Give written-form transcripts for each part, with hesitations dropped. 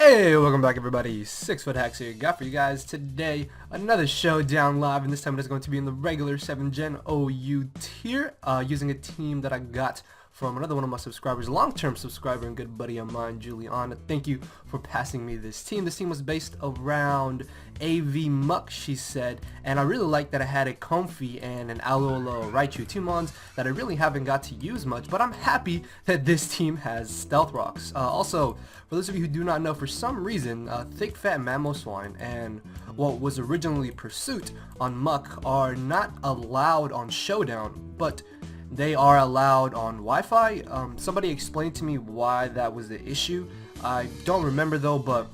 Hey, welcome back everybody. 6 Foot Hacks here. Got for you guys today another Showdown live, and this time it is going to be in the regular 7th Gen OU tier, using a team that I got from another one of my subscribers, long-term subscriber and good buddy of mine, Juliana. Thank you for passing me this team. This team was based around AV Muck, she said, and I really like that I had a Comfey and an Alolan Raichu, two mons that I really haven't got to use much, but I'm happy that this team has Stealth Rocks. Also, for those of you who do not know, for some reason, Thick Fat Mamoswine and what was originally Pursuit on Muck are not allowed on Showdown, but they are allowed on Wi-Fi. Somebody explained to me why that was the issue. I don't remember though, but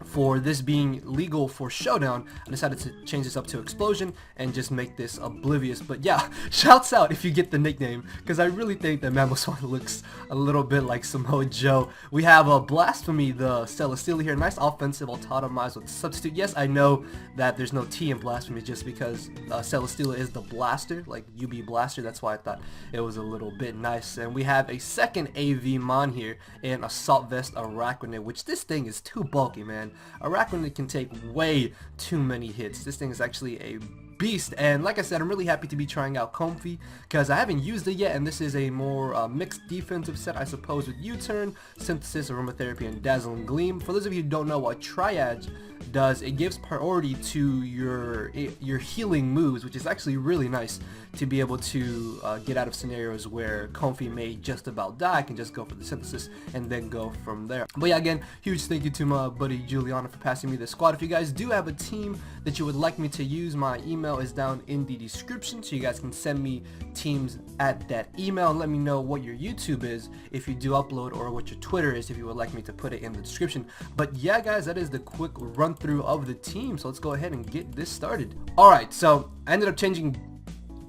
for this being legal for Showdown, I decided to change this up to Explosion and just make this Oblivious. But yeah, shouts out if you get the nickname, because I really think that Mamoswine looks a little bit like Samoa Joe. We have a Blasphemy, the Celesteela here, nice offensive autotomized with substitute. Yes, I know that there's no T in Blasphemy just because Celesteela is the blaster, like UB blaster, that's why I thought it was a little bit nice. And we have a second AV Mon here in Assault Vest Arachnid, which this thing is too bulky, man. Arachnid can take way too many hits. This thing is actually a beast, and like I said, I'm really happy to be trying out Comfey because I haven't used it yet, and this is a more mixed defensive set, I suppose, with U-Turn, Synthesis, Aromatherapy, and Dazzling Gleam. For those of you who don't know what Triad does, it gives priority to your healing moves, which is actually really nice to be able to get out of scenarios where Comfey may just about die. I can just go for the Synthesis and then go from there. But yeah, again, huge thank you to my buddy Juliana for passing me this squad. If you guys do have a team that you would like me to use, my email is down in the description, so you guys can send me teams at that email and let me know what your YouTube is if you do upload, or what your Twitter is if you would like me to put it in the description. But yeah guys, that is the quick run through of the team, so let's go ahead and get this started. Alright, so I ended up changing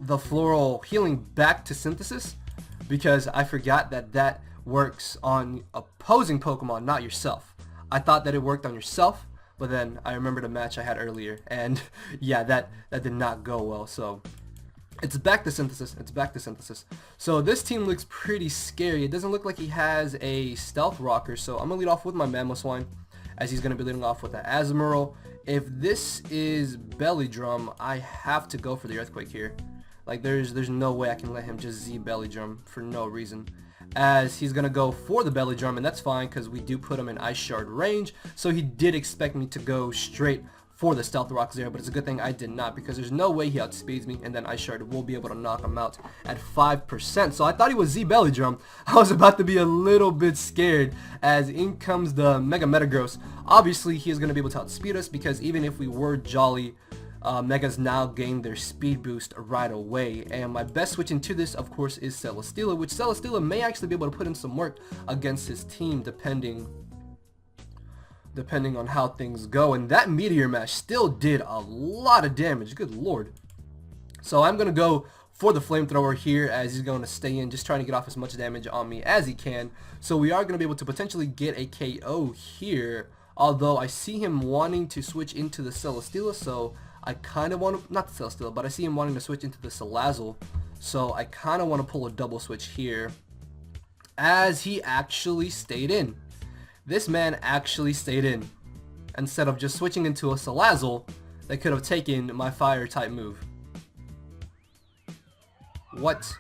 the Floral Healing back to Synthesis because I forgot that that works on opposing Pokemon, not yourself. I thought that it worked on yourself, but then I remembered a match I had earlier, and yeah, that did not go well. So it's back to Synthesis. It's back to Synthesis. So this team looks pretty scary. It doesn't look like he has a Stealth Rocker, so I'm gonna lead off with my Mamoswine, as he's gonna be leading off with an Azumarill. If this is Belly Drum, I have to go for the Earthquake here. Like there's no way I can let him just Z Belly Drum for no reason, as he's gonna go for the Belly Drum, and that's fine because we do put him in Ice Shard range, so he did expect me to go straight for the Stealth Rocks there, but it's a good thing I did not, because there's no way he outspeeds me, and then Ice Shard will be able to knock him out at 5%. So I thought he was Z Belly Drum. I was about to be a little bit scared, as in comes the Mega Metagross. Obviously he is going to be able to outspeed us, because even if we were Jolly, Megas now gain their speed boost right away. And my best switch into this, of course, is Celesteela, which Celesteela may actually be able to put in some work against his team, depending on how things go. And that Meteor Mash still did a lot of damage, good lord. So I'm gonna go for the Flamethrower here, as he's going to stay in, just trying to get off as much damage on me as he can. So we are going to be able to potentially get a KO here, although I see him wanting to switch into the Celesteela, so I kind of want to, not the Celesteela, but I see him wanting to switch into the Salazzle, so I kind of want to pull a double switch here, as he actually stayed in. This man actually stayed in, instead of just switching into a Salazzle that could have taken my fire type move. What?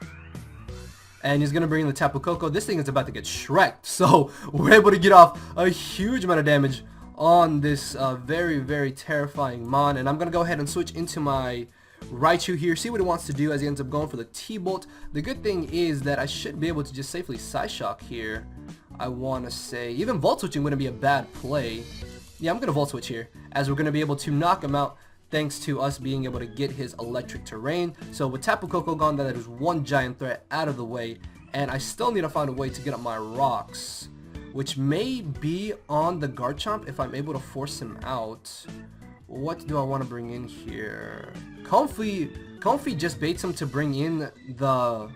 And he's going to bring in the Tapu Koko. This thing is about to get shreked, so we're able to get off a huge amount of damage on this very, very terrifying Mon. And I'm going to go ahead and switch into my Raichu here, see what it wants to do, as he ends up going for the T-Bolt. The good thing is that I should be able to just safely Psyshock here. I want to say even Volt Switching wouldn't be a bad play. Yeah, I'm going to Volt Switch here, as we're going to be able to knock him out thanks to us being able to get his Electric Terrain. So with Tapu Koko gone, that is one giant threat out of the way, and I still need to find a way to get up my rocks, which may be on the Garchomp if I'm able to force him out. What do I want to bring in here? Comfey just baits him to bring in the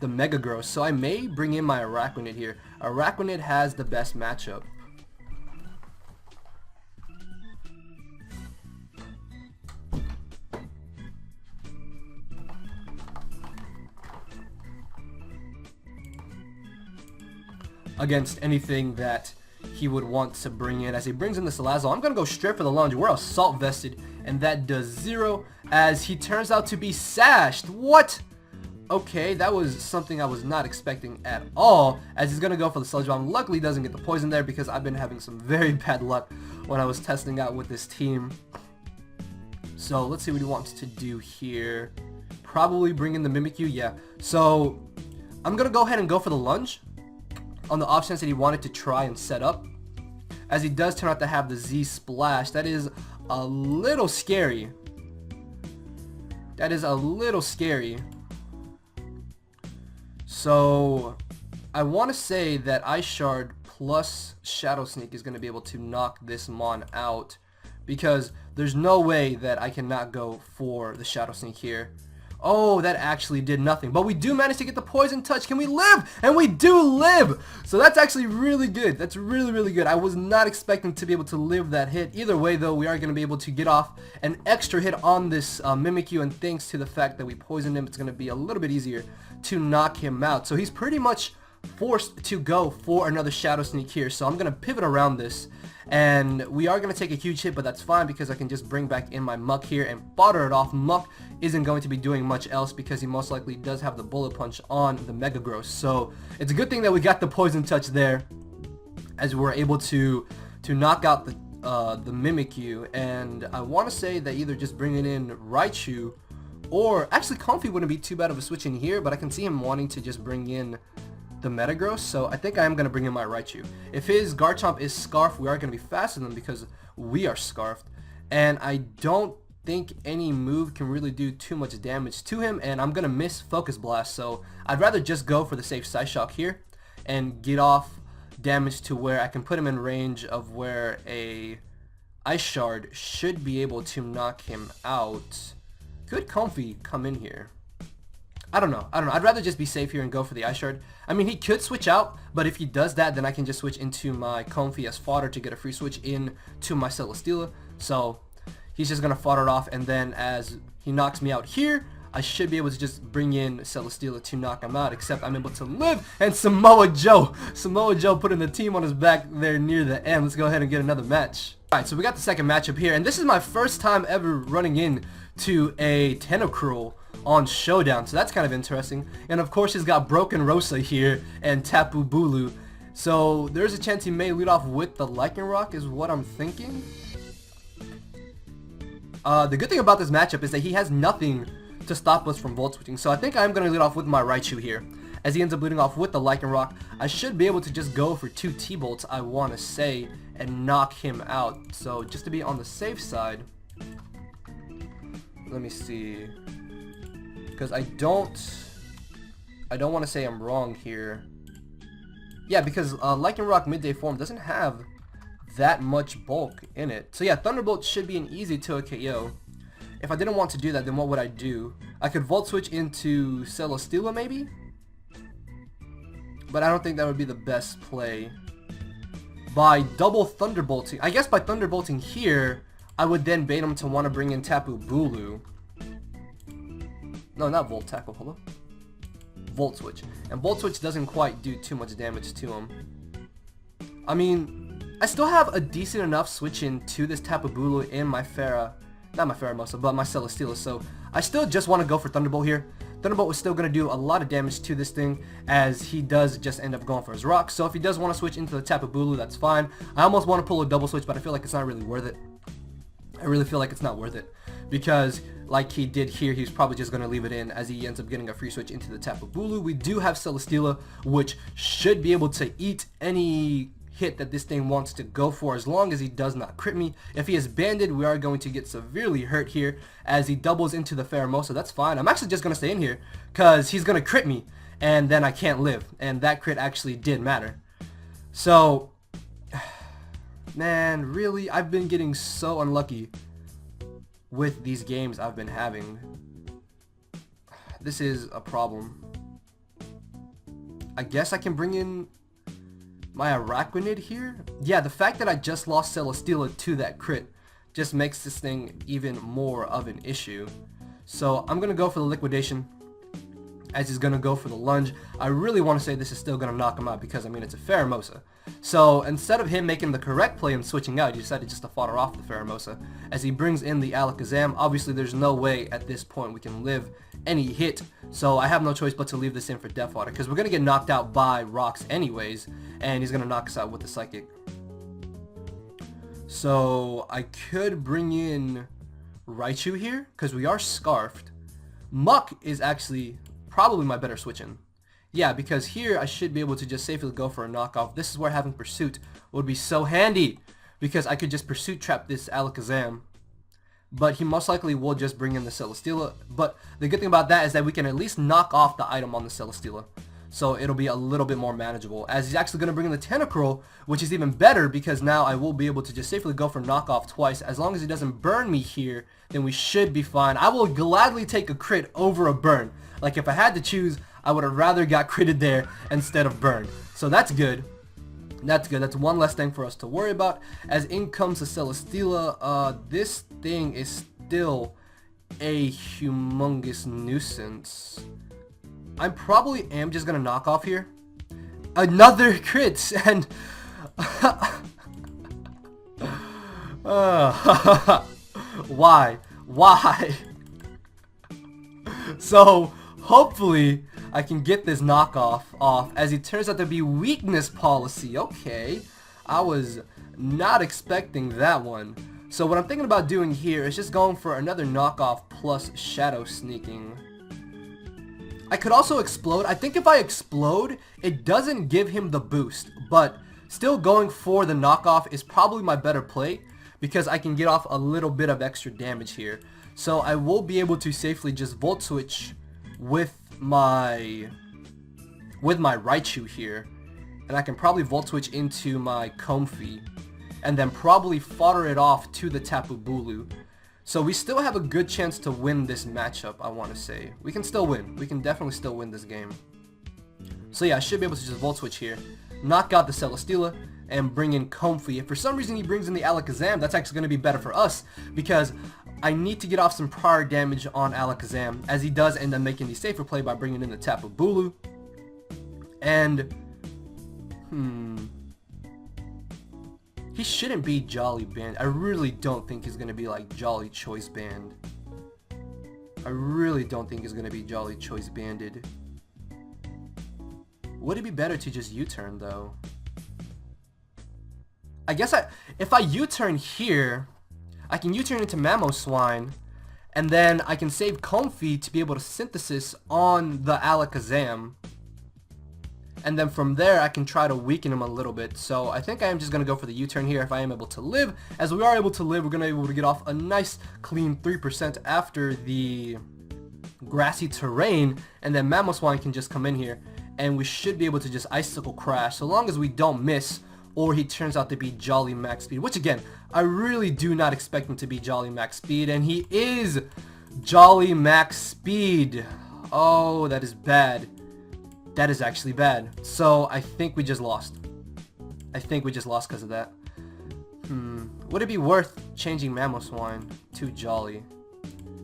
Mega Gross, so I may bring in my Arachnid here. Arachnid has the best matchup. Against anything that he would want to bring in. As he brings in the Salazzle, I'm going to go straight for the lunge. We're assault vested, and that does 0 as he turns out to be sashed. What? Okay, that was something I was not expecting at all, as he's going to go for the Sludge Bomb. Luckily, he doesn't get the poison there because I've been having some very bad luck when I was testing out with this team. So let's see what he wants to do here. Probably bring in the Mimikyu, yeah. So I'm going to go ahead and go for the lunge on the off chance that he wanted to try and set up. As he does turn out to have the Z Splash, that is a little scary. That is a little scary. So I want to say that Ice Shard plus Shadow Sneak is going to be able to knock this Mon out, because there's no way that I cannot go for the Shadow Sneak here. Oh, that actually did nothing. But we do manage to get the Poison Touch. Can we live? And we do live! So that's actually really good. That's really, really good. I was not expecting to be able to live that hit. Either way, though, we are going to be able to get off an extra hit on this Mimikyu. And thanks to the fact that we poisoned him, it's going to be a little bit easier to knock him out. So he's pretty much forced to go for another Shadow Sneak here. So I'm going to pivot around this. And we are going to take a huge hit, but that's fine because I can just bring back in my Muck here and fodder it off. Muck isn't going to be doing much else because he most likely does have the Bullet Punch on the Metagross. So it's a good thing that we got the Poison Touch there, as we were able to knock out the Mimikyu. And I want to say that either just bringing in Raichu, or actually Comfey wouldn't be too bad of a switch in here, but I can see him wanting to just bring in the Metagross, so I think I am going to bring in my Raichu. If his Garchomp is Scarf, we are going to be faster than him because we are Scarfed, and I don't think any move can really do too much damage to him, and I'm going to miss Focus Blast, so I'd rather just go for the safe Psyshock here and get off damage to where I can put him in range of where a Ice Shard should be able to knock him out. Could Comfey come in here? I don't know. I'd rather just be safe here and go for the Ice Shard. I mean, he could switch out, but if he does that, then I can just switch into my Comfey as fodder to get a free switch in to my Celesteela. So he's just going to fodder it off, and then as he knocks me out here, I should be able to just bring in Celesteela to knock him out, except I'm able to live, and Samoa Joe putting the team on his back there near the end. Let's go ahead and get another match. Alright, so we got the second matchup here, and this is my first time ever running in to a Tentacruel on Showdown, so that's kind of interesting. And of course he's got Broken Rosa here and Tapu Bulu, so there's a chance he may lead off with the Lycanroc is what I'm thinking. The good thing about this matchup is that he has nothing to stop us from Volt Switching, so I think I'm going to lead off with my Raichu here. As he ends up leading off with the Lycanroc, I should be able to just go for 2 T-Bolts, I want to say, and knock him out. So just to be on the safe side, let me see, because I don't want to say I'm wrong here. Yeah, because Lycanroc midday form doesn't have that much bulk in it. So yeah, Thunderbolt should be an easy 2 KO. If I didn't want to do that, then what would I do? I could Volt Switch into Celesteela maybe? But I don't think that would be the best play. By double Thunderbolting, I guess by Thunderbolting here, I would then bait him to want to bring in Tapu Bulu. No, not Volt Tackle, hold on. Volt Switch. And Volt Switch doesn't quite do too much damage to him. I mean, I still have a decent enough switch in to this Tapu Bulu in my not my Pheromosa, but my Celesteela, so I still just want to go for Thunderbolt here. Thunderbolt was still going to do a lot of damage to this thing, as he does just end up going for his rock. So if he does want to switch into the Tapu Bulu, that's fine. I almost want to pull a double switch, but I feel like it's not really worth it. I really feel like it's not worth it, because like he did here, he's probably just going to leave it in as he ends up getting a free switch into the Tapu Bulu. We do have Celesteela, which should be able to eat any hit that this thing wants to go for, as long as he does not crit me. If he is banded, we are going to get severely hurt here as he doubles into the Pheromosa. That's fine. I'm actually just going to stay in here because he's going to crit me and then I can't live, and that crit actually did matter. So man, really, I've been getting so unlucky with these games I've been having. This is a problem. I guess I can bring in my Araquanid here? Yeah, the fact that I just lost Celesteela to that crit just makes this thing even more of an issue. So I'm going to go for the Liquidation. as he's going to go for the lunge. I really want to say this is still going to knock him out because, I mean, it's a Pheromosa. So instead of him making the correct play and switching out, he decided just to fodder off the Pheromosa. As he brings in the Alakazam, obviously there's no way at this point we can live any hit. So I have no choice but to leave this in for Death Water because we're going to get knocked out by rocks anyways. And he's going to knock us out with the Psychic. So I could bring in Raichu here because we are Scarfed. Muck is actually probably my better switch in. Yeah, because here I should be able to just safely go for a knockoff. This is where having Pursuit would be so handy because I could just Pursuit trap this Alakazam. But he most likely will just bring in the Celesteela. But the good thing about that is that we can at least knock off the item on the Celesteela. So it'll be a little bit more manageable. As he's actually going to bring in the Tentacruel, which is even better because now I will be able to just safely go for knockoff twice. As long as he doesn't burn me here, then we should be fine. I will gladly take a crit over a burn. Like if I had to choose, I would have rather got critted there instead of burned. So that's good. That's good. That's one less thing for us to worry about. As in comes the Celesteela, this thing is still a humongous nuisance. I probably am just gonna knock off here. Another crit and why? So hopefully I can get this knockoff off, as it turns out to be weakness policy. Okay, I was not expecting that one. So what I'm thinking about doing here is just going for another knockoff plus shadow sneaking. I could also explode. I think if I explode, it doesn't give him the boost, but still going for the knockoff is probably my better play because I can get off a little bit of extra damage here. So I will be able to safely just Volt Switch with my Raichu here, and I can probably Volt Switch into my Comfey and then probably fodder it off to the Tapu Bulu. So we still have a good chance to win this matchup, I want to say. We can still win. We can definitely still win this game. So yeah, I should be able to just Volt Switch here, knock out the Celesteela, and bring in Comfey. If for some reason he brings in the Alakazam, that's actually going to be better for us, because I need to get off some prior damage on Alakazam, as he does end up making the safer play by bringing in the Tapu Bulu. And, he shouldn't be Jolly Band. I really don't think he's going to be like Jolly Choice Band. I really don't think he's going to be Jolly Choice Banded. Would it be better to just U-turn though? I guess if I U-turn here, I can U-turn into Mamoswine, and then I can save Comfey to be able to Synthesis on the Alakazam. And then from there, I can try to weaken him a little bit. So I think I am just going to go for the U-turn here if I am able to live. As we are able to live, we're going to be able to get off a nice clean 3% after the grassy terrain. And then Mamoswine can just come in here, and we should be able to just Icicle Crash, so long as we don't miss, or he turns out to be Jolly Max Speed. Which again, I really do not expect him to be Jolly Max Speed, and he is Jolly Max Speed. Oh, that is bad. That is actually bad. So I think we just lost. I think we just lost because of that. Would it be worth changing Mamoswine to Jolly?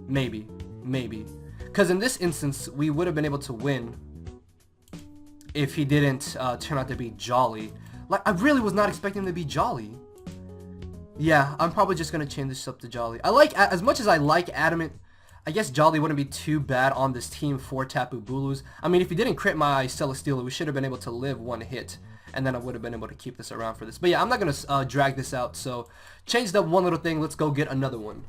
Maybe. Maybe. Because in this instance, we would have been able to win if he didn't turn out to be Jolly. Like, I really was not expecting him to be Jolly. Yeah, I'm probably just going to change this up to Jolly. I like, as much as I like Adamant, I guess Jolly wouldn't be too bad on this team for Tapu Bulus. I mean, if he didn't crit my Celesteela, we should have been able to live one hit, and then I would have been able to keep this around for this. But yeah, I'm not going to drag this out, so changed up one little thing. Let's go get another one.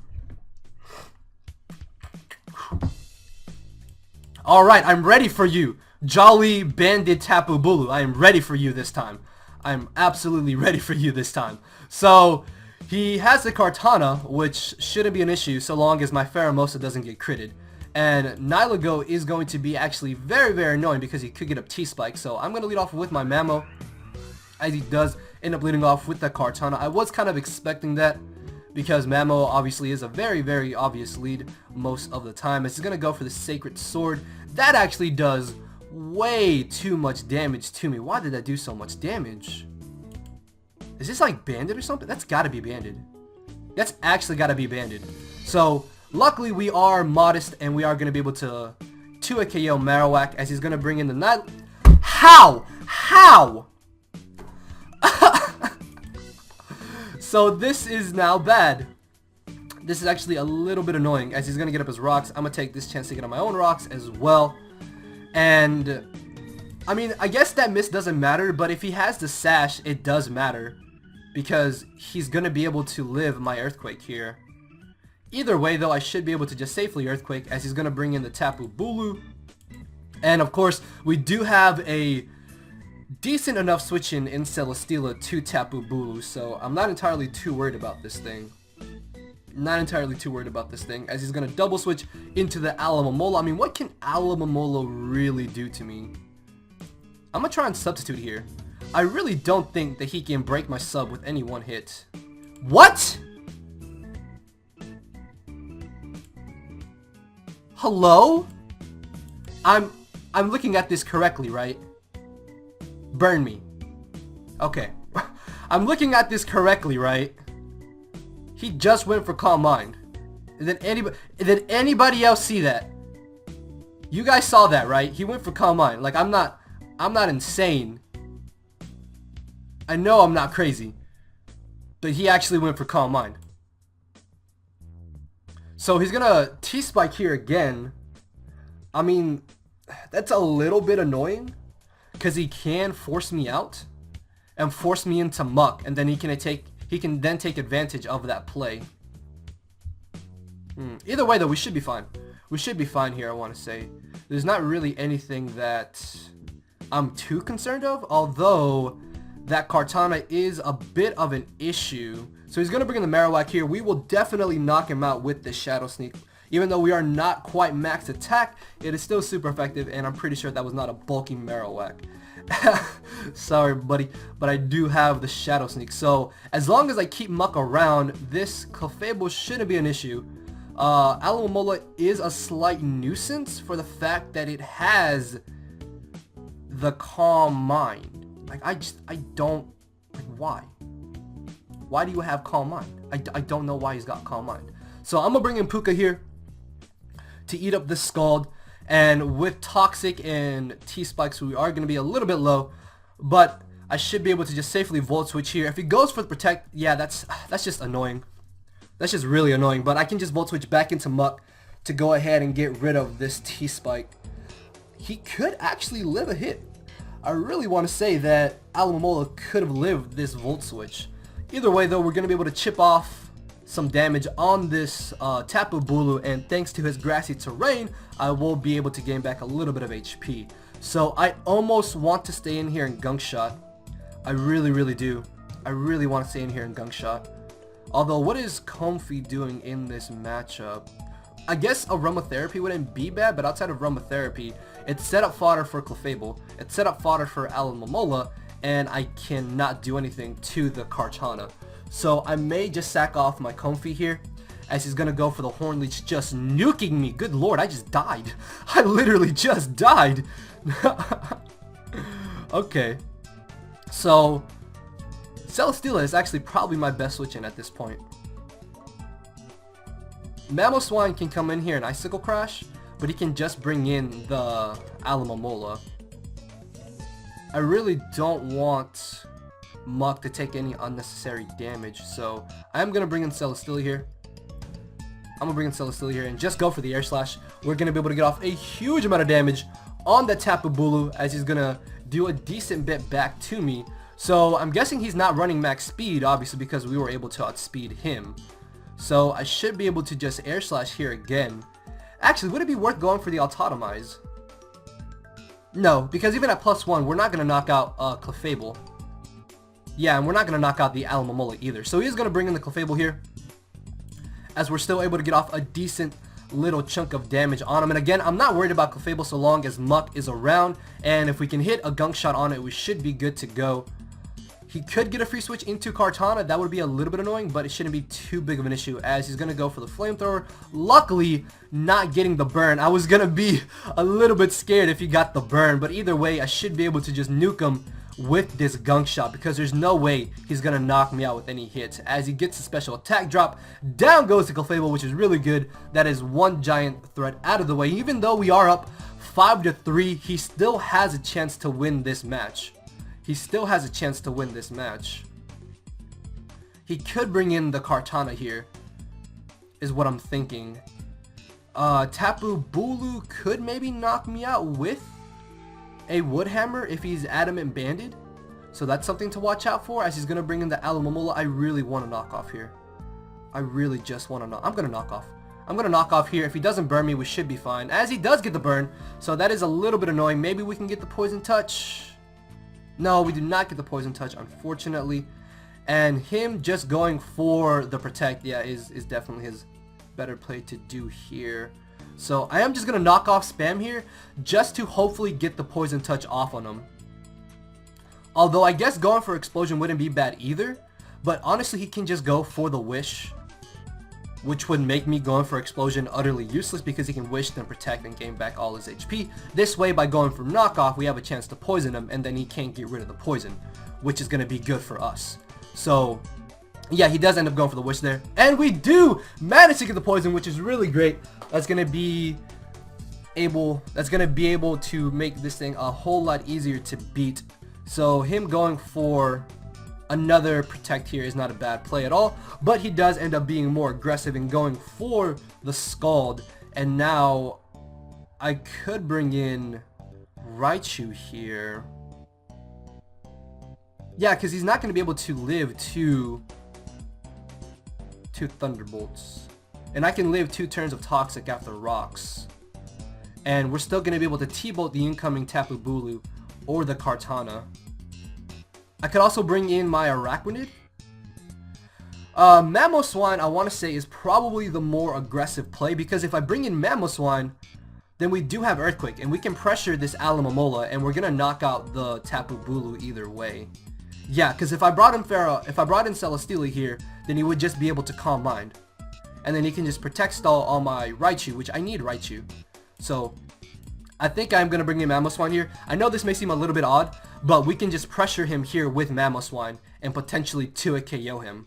Alright, I'm ready for you, Jolly Banded Tapu Bulu. I am ready for you this time. I'm absolutely ready for you this time. So, he has the Kartana, which shouldn't be an issue so long as my Pheromosa doesn't get critted. And Nilago is going to be actually very, very annoying because he could get up T-Spike. So I'm going to lead off with my Mamo, as he does end up leading off with the Kartana. I was kind of expecting that because Mamo obviously is a very, very obvious lead most of the time. As he's going to go for the Sacred Sword. That actually does way too much damage to me. Why did that do so much damage? Is this like banded or something? That's gotta be banded. That's actually gotta be banded. So luckily we are modest and we are gonna be able to to a KO Marowak as he's going to bring in the Night... How? How? So this is now bad. This is actually a little bit annoying as he's going to get up his rocks. I'm going to take this chance to get on my own rocks as well. And, I mean, I guess that miss doesn't matter, but if he has the Sash, it does matter. Because he's going to be able to live my Earthquake here. Either way, though, I should be able to just safely Earthquake as he's going to bring in the Tapu Bulu. And, of course, we do have a decent enough switch in Celesteela to Tapu Bulu, so I'm not entirely too worried about this thing. Not entirely too worried about this thing, as he's going to double switch into the Alolan. I mean, what can Alolan really do to me? I'm going to try and substitute here. I really don't think that he can break my sub with any one hit. What? Hello? I'm looking at this correctly, right? Burn me. Okay. I'm looking at this correctly, right? He just went for Calm Mind. Did anybody else see that? You guys saw that, right? He went for Calm Mind. Like, I'm not insane. I know I'm not crazy. But he actually went for Calm Mind. So he's gonna T-Spike here again. I mean, that's a little bit annoying. Because he can force me out. And force me into Muck. And then he can then take advantage of that play. Either way, though, we should be fine. We should be fine here, I want to say. There's not really anything that I'm too concerned of. Although, that Kartana is a bit of an issue. So he's going to bring in the Marowak here. We will definitely knock him out with this Shadow Sneak. Even though we are not quite max attack, it is still super effective. And I'm pretty sure that was not a bulky Marowak. Sorry, buddy, but I do have the Shadow Sneak. So, as long as I keep Muck around, this Clefable shouldn't be an issue. Alolan is a slight nuisance for the fact that it has the Calm Mind. Like, I don't, like, why? Why do you have Calm Mind? I don't know why he's got Calm Mind. So, I'm gonna bring in Puka here to eat up this Scald. And with Toxic and T-Spikes, we are going to be a little bit low. But I should be able to just safely Volt Switch here. If he goes for the Protect, yeah, that's just annoying. That's just really annoying. But I can just Volt Switch back into Muck to go ahead and get rid of this T-Spike. He could actually live a hit. I really want to say that Alolan could have lived this Volt Switch. Either way, though, we're going to be able to chip off some damage on this Tapu Bulu, and thanks to his grassy terrain, I will be able to gain back a little bit of HP. So I almost want to stay in here and Gunk Shot. I really, really do. I really want to stay in here and Gunk Shot. Although, what is Comfey doing in this matchup? I guess Aromatherapy wouldn't be bad, but outside of Aromatherapy, it's set up fodder for Clefable, it's set up fodder for Alolan, and I cannot do anything to the Kartana. So I may just sack off my Comfey here, as he's gonna go for the Horn Leech, just nuking me. Good lord, I just died. I literally just died. Okay. So, Celesteela is actually probably my best switch in at this point. Mamoswine can come in here and Icicle Crash, but he can just bring in the Alolan. I really don't want Muck to take any unnecessary damage, so I'm going to bring in Celesteela here. And just go for the Air Slash. We're going to be able to get off a huge amount of damage on the Tapu Bulu, as he's going to do a decent bit back to me. So I'm guessing he's not running max speed, obviously, because we were able to outspeed him. So I should be able to just Air Slash here again. Actually, would it be worth going for the Autotomize? No, because even at +1, we're not going to knock out Clefable. Yeah, and we're not going to knock out the Alolan either. So he's going to bring in the Clefable here, as we're still able to get off a decent little chunk of damage on him. And again, I'm not worried about Clefable so long as Muck is around. And if we can hit a Gunk Shot on it, we should be good to go. He could get a free switch into Kartana. That would be a little bit annoying, but it shouldn't be too big of an issue, as he's going to go for the Flamethrower. Luckily, not getting the burn. I was going to be a little bit scared if he got the burn, but either way, I should be able to just nuke him with this Gunk Shot, because there's no way he's going to knock me out with any hits. As he gets a special attack drop, down goes the Clefable, which is really good. That is one giant threat out of the way, even though we are up 5-3. He still has a chance to win this match. He still has a chance to win this match. He could bring in the Kartana here, is what I'm thinking. Tapu Bulu could maybe knock me out with a Wood Hammer if he's Adamant Banded. So that's something to watch out for, as he's going to bring in the Alolan. I really want to knock off here. I really just want to knock. I'm going to knock off. I'm going to knock off here. If he doesn't burn me, we should be fine. As he does get the burn, so that is a little bit annoying. Maybe we can get the Poison Touch. No, we do not get the Poison Touch, unfortunately. And him just going for the Protect, yeah, is definitely his better play to do here. So I am just going to knock off Spam here, just to hopefully get the Poison Touch off on him. Although I guess going for Explosion wouldn't be bad either. But honestly, he can just go for the Wish, which would make me going for Explosion utterly useless, because he can Wish, then Protect, and gain back all his HP. This way, by going for Knockoff, we have a chance to poison him, and then he can't get rid of the poison, which is going to be good for us. So, yeah, he does end up going for the Wish there. And we do manage to get the poison, which is really great. That's going to be able to make this thing a whole lot easier to beat. So, him going for another Protect here is not a bad play at all, but he does end up being more aggressive and going for the Scald. And now I could bring in Raichu here. Yeah, because he's not going to be able to live two Thunderbolts. And I can live 2 turns of Toxic after Rocks. And we're still going to be able to T-Bolt the incoming Tapu Bulu or the Kartana. I could also bring in my Araquanid. Mamoswine, I want to say, is probably the more aggressive play, because if I bring in Mamoswine, then we do have Earthquake, and we can pressure this Alomomola, and we're going to knock out the Tapu Bulu either way. Yeah, because if I brought in Celesteela here, then he would just be able to Calm Mind. And then he can just Protect Stall on my Raichu, which I need Raichu. So, I think I'm going to bring in Mamoswine here. I know this may seem a little bit odd, but we can just pressure him here with Mamoswine and potentially 2-hit KO him.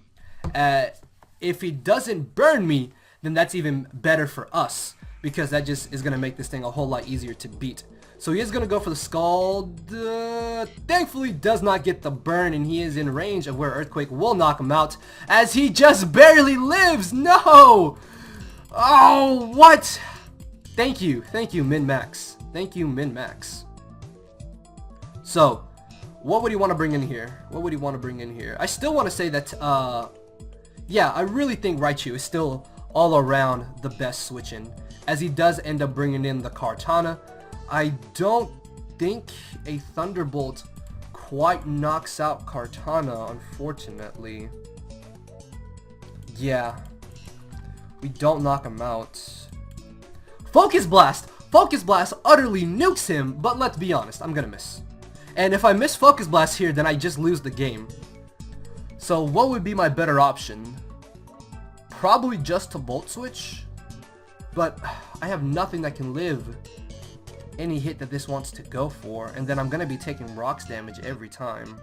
If he doesn't burn me, then that's even better for us, because that just is going to make this thing a whole lot easier to beat. So he is going to go for the Scald. Thankfully does not get the burn, and he is in range of where Earthquake will knock him out, as he just barely lives. No! Oh, what? Thank you, Min-Max. Thank you, Min-Max. So, what would he want to bring in here? I still want to say that, yeah, I really think Raichu is still all around the best switch-in, as he does end up bringing in the Kartana. I don't think a Thunderbolt quite knocks out Kartana, unfortunately. Yeah, we don't knock him out. Focus Blast! Focus Blast utterly nukes him, but let's be honest, I'm gonna miss. And if I miss Focus Blast here, then I just lose the game. So what would be my better option? Probably just to Volt Switch, but I have nothing that can live any hit that this wants to go for, and then I'm gonna be taking Rocks damage every time.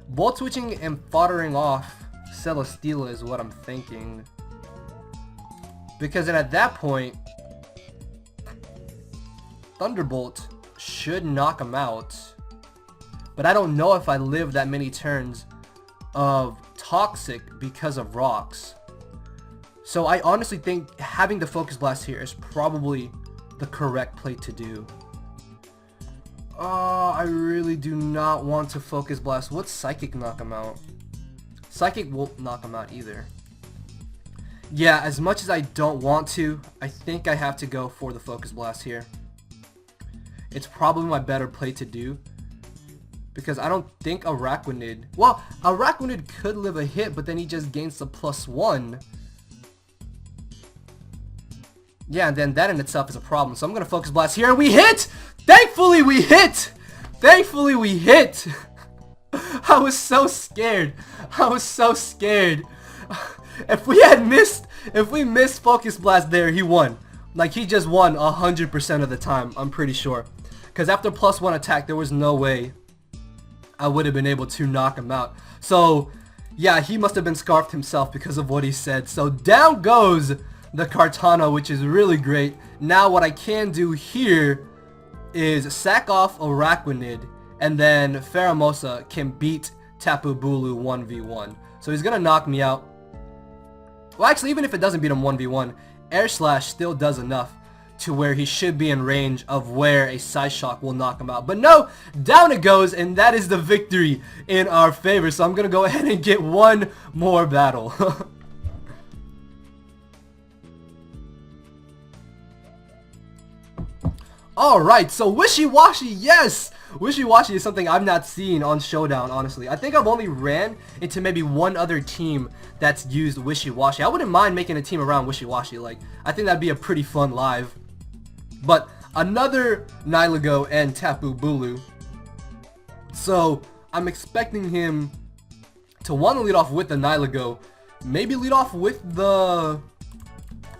Volt Switching and foddering off Celesteela is what I'm thinking. Because then at that point, Thunderbolt should knock him out. But I don't know if I live that many turns of Toxic because of Rocks. So I honestly think having the Focus Blast here is probably the correct play to do. Oh, I really do not want to Focus Blast. What's Psychic knock him out? Psychic won't knock him out either. Yeah, as much as I don't want to, I think I have to go for the Focus Blast here. It's probably my better play to do, because I don't think Araquanid... Well, Araquanid could live a hit, but then he just gains the +1. Yeah, and then that in itself is a problem. So I'm going to Focus Blast here, and we hit! Thankfully we hit! Thankfully we hit! I was so scared. If we missed Focus Blast there, he won. Like, he just won 100% of the time, I'm pretty sure. Because after +1 attack, there was no way I would have been able to knock him out. So, yeah, he must have been scarfed himself because of what he said. So, down goes the Kartana, which is really great. Now what I can do here is sack off Araquanid, and then Pheromosa can beat Tapu Bulu 1v1. So he's gonna knock me out. Well, actually, even if it doesn't beat him 1v1, Air Slash still does enough to where he should be in range of where a Psyshock will knock him out. But no, down it goes, and that is the victory in our favor. So I'm gonna go ahead and get one more battle. Alright, so Wishy-Washy, yes! Wishy-Washy is something I've not seen on Showdown, honestly. I think I've only ran into maybe one other team that's used Wishy-Washy. I wouldn't mind making a team around Wishy-Washy. Like, I think that'd be a pretty fun live. But another Nilago and Tapu Bulu. So, I'm expecting him to want to lead off with the Nilago. Maybe lead off with the...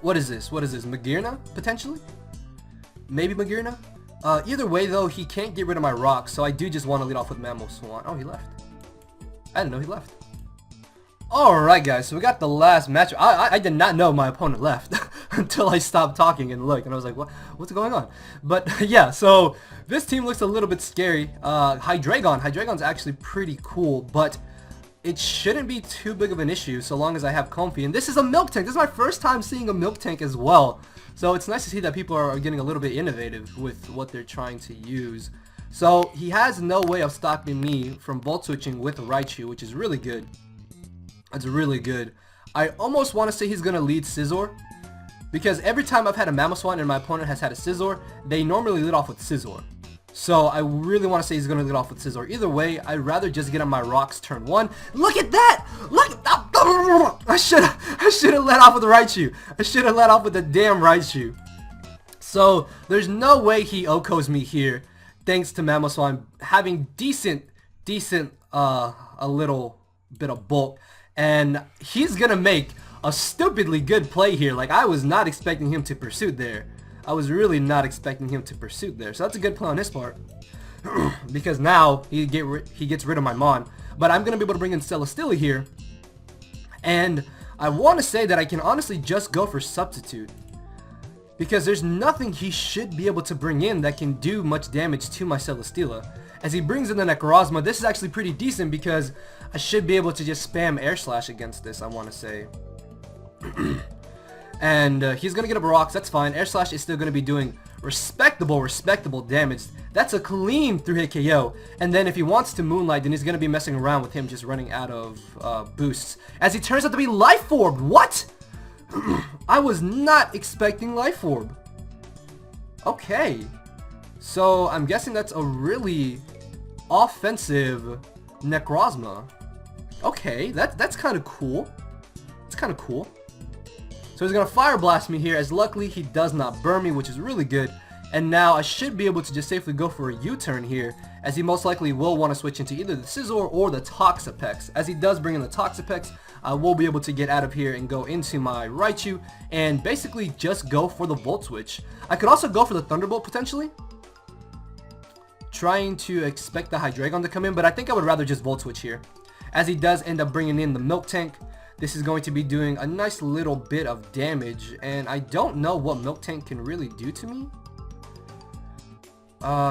What is this? Magearna, potentially? Maybe Magearna? Either way, though, he can't get rid of my rocks, so I do just want to lead off with Mamoswine. Oh, he left. I didn't know he left. Alright, guys, so we got the last match. I did not know my opponent left until I stopped talking and looked, and I was like, what's going on? But, yeah, so this team looks a little bit scary. Hydreigon's actually pretty cool, but it shouldn't be too big of an issue so long as I have Comfey. And this is a Milk Tank. This is my first time seeing a Milk Tank as well. So it's nice to see that people are getting a little bit innovative with what they're trying to use. So he has no way of stopping me from Volt Switching with Raichu, which is really good. That's really good. I almost want to say he's going to lead Scizor, because every time I've had a Mamoswine and my opponent has had a Scizor, they normally lead off with Scizor. So I really want to say he's going to lead off with Scizor. Either way, I'd rather just get on my rocks turn 1. Look at that! Look! I should have let off with the Raichu. I should have let off with the damn Raichu. So there's no way he OHKOs me here, thanks to Mamoswine having decent a little bit of bulk, and he's gonna make a stupidly good play here. Like, I was not expecting him to Pursuit there. I was really not expecting him to Pursuit there. So that's a good play on his part. Because now he gets rid of my Mon. But I'm going to be able to bring in Celesteela here. And I want to say that I can honestly just go for Substitute. Because there's nothing he should be able to bring in that can do much damage to my Celesteela. As he brings in the Necrozma, this is actually pretty decent because I should be able to just spam Air Slash against this, I want to say. And he's going to get up rocks, that's fine. Air Slash is still going to be doing respectable damage. That's a clean 3-hit KO. And then if he wants to Moonlight, then he's going to be messing around with him just running out of boosts. As he turns out to be Life Orb. What? I was not expecting Life Orb. Okay. So I'm guessing that's a really offensive Necrozma. Okay, that's kind of cool. It's kind of cool. So he's going to Fire Blast me here, as luckily he does not burn me, which is really good. And now I should be able to just safely go for a U-turn here, as he most likely will want to switch into either the Scizor or the Toxapex. As he does bring in the Toxapex, I will be able to get out of here and go into my Raichu, and basically just go for the Volt Switch. I could also go for the Thunderbolt potentially, trying to expect the Hydreigon to come in, but I think I would rather just Volt Switch here. As he does end up bringing in the Milk Tank, this is going to be doing a nice little bit of damage, and I don't know what Milk Tank can really do to me.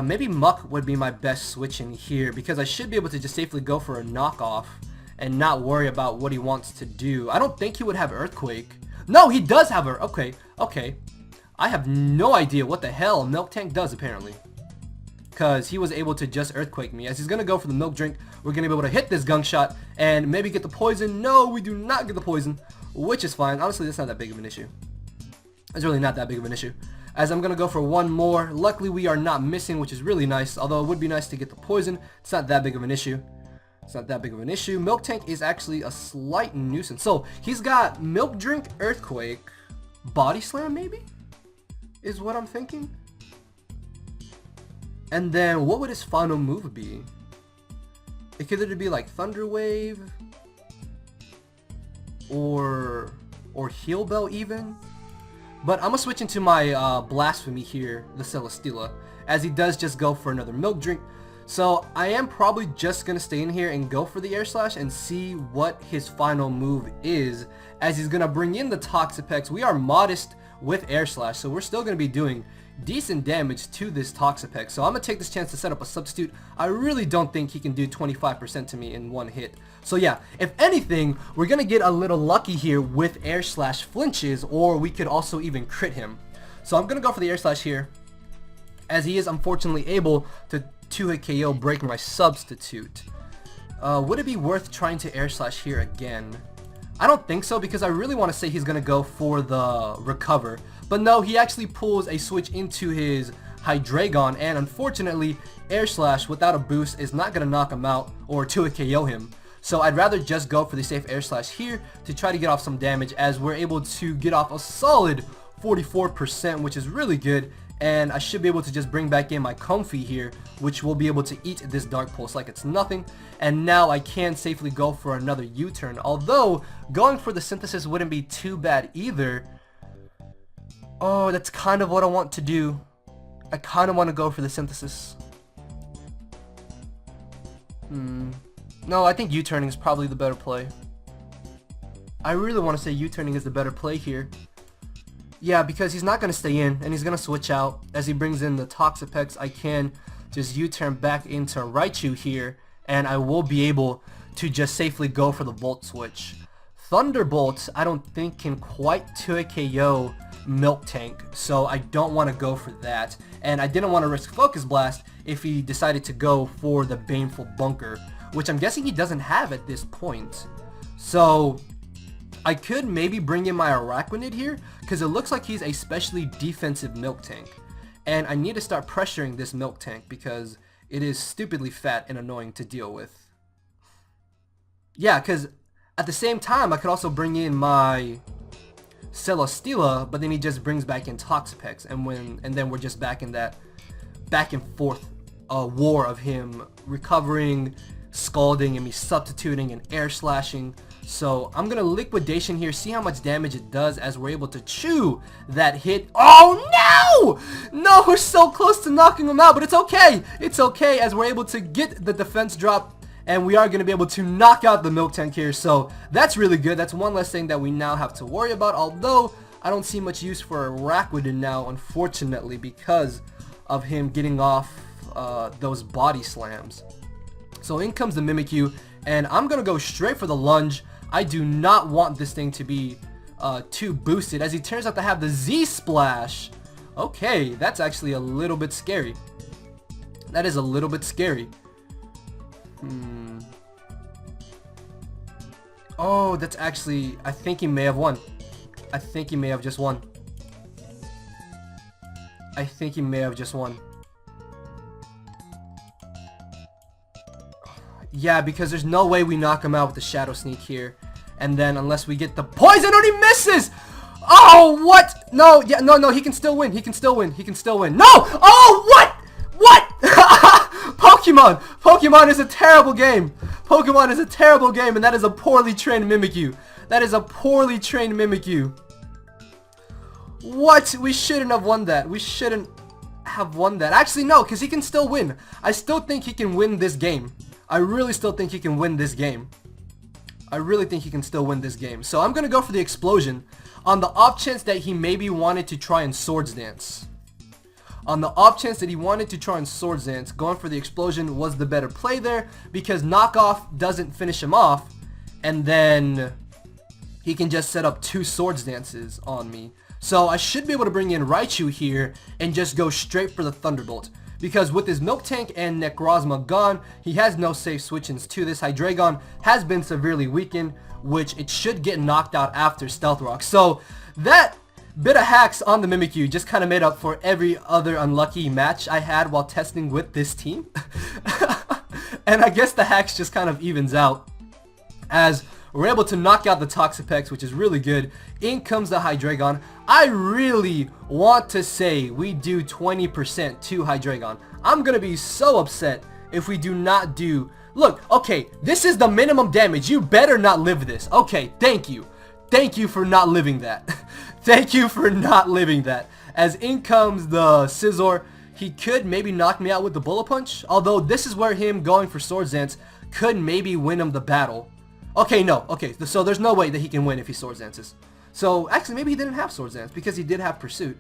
Maybe Muck would be my best switch in here, because I should be able to just safely go for a knockoff and not worry about what he wants to do. I don't think he would have Earthquake. No, he does have okay. I have no idea what the hell Milk Tank does, apparently. Because he was able to just Earthquake me. As he's going to go for the Milk Drink, we're going to be able to hit this Gunk Shot and maybe get the Poison. No, we do not get the Poison, which is fine. Honestly, that's not that big of an issue. It's really not that big of an issue. As I'm going to go for one more. Luckily, we are not missing, which is really nice. Although it would be nice to get the Poison. It's not that big of an issue. It's not that big of an issue. Milk Tank is actually a slight nuisance. So, he's got Milk Drink, Earthquake, Body Slam maybe? Is what I'm thinking. And then, what would his final move be? It could either be like Thunder Wave, or Heal Bell even. But I'm going to switch into my Blasphemy here, the Celesteela, as he does just go for another Milk Drink. So I am probably just going to stay in here and go for the Air Slash and see what his final move is, as he's going to bring in the Toxapex. We are modest with Air Slash, so we're still going to be doing decent damage to this Toxapex. So I'm going to take this chance to set up a substitute. I really don't think he can do 25% to me in one hit. So yeah, if anything, we're going to get a little lucky here with Air Slash flinches, or we could also even crit him. So I'm going to go for the Air Slash here, as he is unfortunately able to 2-hit KO break my substitute. Would it be worth trying to Air Slash here again? I don't think so, because I really want to say he's going to go for the recover. But no, he actually pulls a switch into his Hydreigon, and unfortunately, Air Slash without a boost is not going to knock him out or 2-hit KO him. So I'd rather just go for the safe Air Slash here to try to get off some damage, as we're able to get off a solid 44%, which is really good. And I should be able to just bring back in my Comfey here, which will be able to eat this Dark Pulse like it's nothing. And now I can safely go for another U-turn. Although, going for the Synthesis wouldn't be too bad either. Oh, that's kind of what I want to do. I kind of want to go for the Synthesis. No, I think U-turning is probably the better play. I really want to say U-turning is the better play here. Yeah, because he's not going to stay in, and he's going to switch out. As he brings in the Toxapex, I can just U-turn back into Raichu here, and I will be able to just safely go for the Volt Switch. Thunderbolt, I don't think can quite 2-hit KO Milk Tank, so I don't want to go for that. And I didn't want to risk Focus Blast if he decided to go for the Baneful Bunker, which I'm guessing he doesn't have at this point. So I could maybe bring in my Araquanid here, because it looks like he's a specially defensive Milk Tank. And I need to start pressuring this Milk Tank, because it is stupidly fat and annoying to deal with. Yeah, because at the same time, I could also bring in my Celesteela, but then he just brings back in Toxapex, and then we're just back in that back and forth war of him recovering, scalding, and me substituting and air slashing. So I'm gonna Liquidation here, see how much damage it does as we're able to chew that hit. Oh no! No, we're so close to knocking him out, but it's okay. It's okay, as we're able to get the defense drop, and we are going to be able to knock out the Milk Tank here. So that's really good. That's one less thing that we now have to worry about, although I don't see much use for Araquanid now, unfortunately, because of him getting off those body slams. So in comes the Mimikyu, and I'm going to go straight for the lunge. I do not want this thing to be too boosted, as he turns out to have the Z-Splash. Okay, that's actually a little bit scary. That is a little bit scary. Oh, that's actually... I think he may have won. I think he may have just won. I think he may have just won. Yeah, because there's no way we knock him out with the Shadow Sneak here. And then unless we get the poison, and he misses! Oh, what? No, yeah, no, he can still win. He can still win. He can still win. No! Oh, what? What? Pokemon! Pokemon is a terrible game. Pokemon is a terrible game, and that is a poorly trained Mimikyu. That is a poorly trained Mimikyu. What? We shouldn't have won that. We shouldn't have won that. Actually, no, because he can still win. I still think he can win this game. I really still think he can win this game. I really think he can still win this game. So I'm going to go for the Explosion on the off chance that he maybe wanted to try and Swords Dance. On the off chance that he wanted to try and Swords Dance, going for the Explosion was the better play there, because Knockoff doesn't finish him off, and then he can just set up 2 Swords Dances on me. So I should be able to bring in Raichu here and just go straight for the Thunderbolt. Because with his Milk Tank and Necrozma gone, he has no safe switch-ins to this. Hydreigon has been severely weakened, which it should get knocked out after Stealth Rock. So that bit of hacks on the Mimikyu just kind of made up for every other unlucky match I had while testing with this team. And I guess the hacks just kind of evens out, as we're able to knock out the Toxapex, which is really good. In comes the Hydreigon. I really want to say we do 20% to Hydreigon. I'm going to be so upset if we do not do... Look, okay, this is the minimum damage. You better not live this. Okay, thank you. Thank you for not living that. Thank you for not living that. As in comes the Scizor. he could maybe knock me out with the Bullet Punch. Although this is where him going for Swords Dance could maybe win him the battle. Okay, no. Okay, so there's no way that he can win if he Swords Dances. So actually, maybe he didn't have Swords Dance because he did have Pursuit.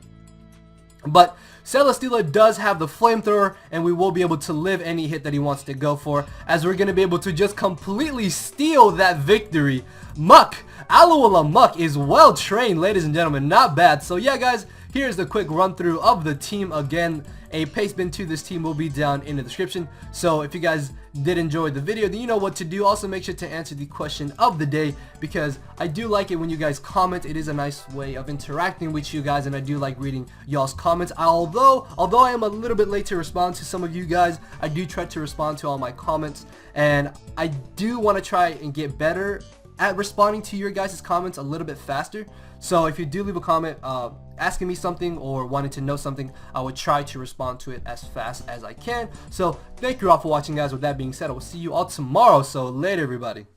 But Celesteela does have the Flamethrower, and we will be able to live any hit that he wants to go for, as we're going to be able to just completely steal that victory. Muck! Alolan Muck is well trained, ladies and gentlemen. Not bad. So yeah, guys, here's the quick run through of the team again. A paste bin to this team will be down in the description. So if you guys did enjoy the video, then you know what to do. Also make sure to answer the question of the day, because I do like it when you guys comment. It is a nice way of interacting with you guys, and I do like reading y'all's comments. Although I am a little bit late to respond to some of you guys, I do try to respond to all my comments, and I do want to try and get better at responding to your guys' comments a little bit faster. So if you do leave a comment asking me something or wanting to know something, I would try to respond to it as fast as I can. So thank you all for watching, guys. With that being said, I will see you all tomorrow. So later, everybody.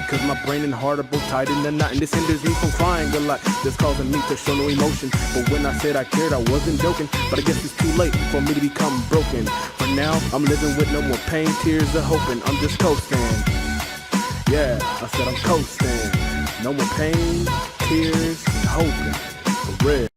Cause my brain and heart are both tied in the knot, and this hinders me from crying a lot. This causing me to show no emotion. But when I said I cared, I wasn't joking. But I guess it's too late for me to become broken. For now, I'm living with no more pain, tears, or hoping. I'm just coasting. Yeah, I said I'm coasting. No more pain, tears, and hoping. For real.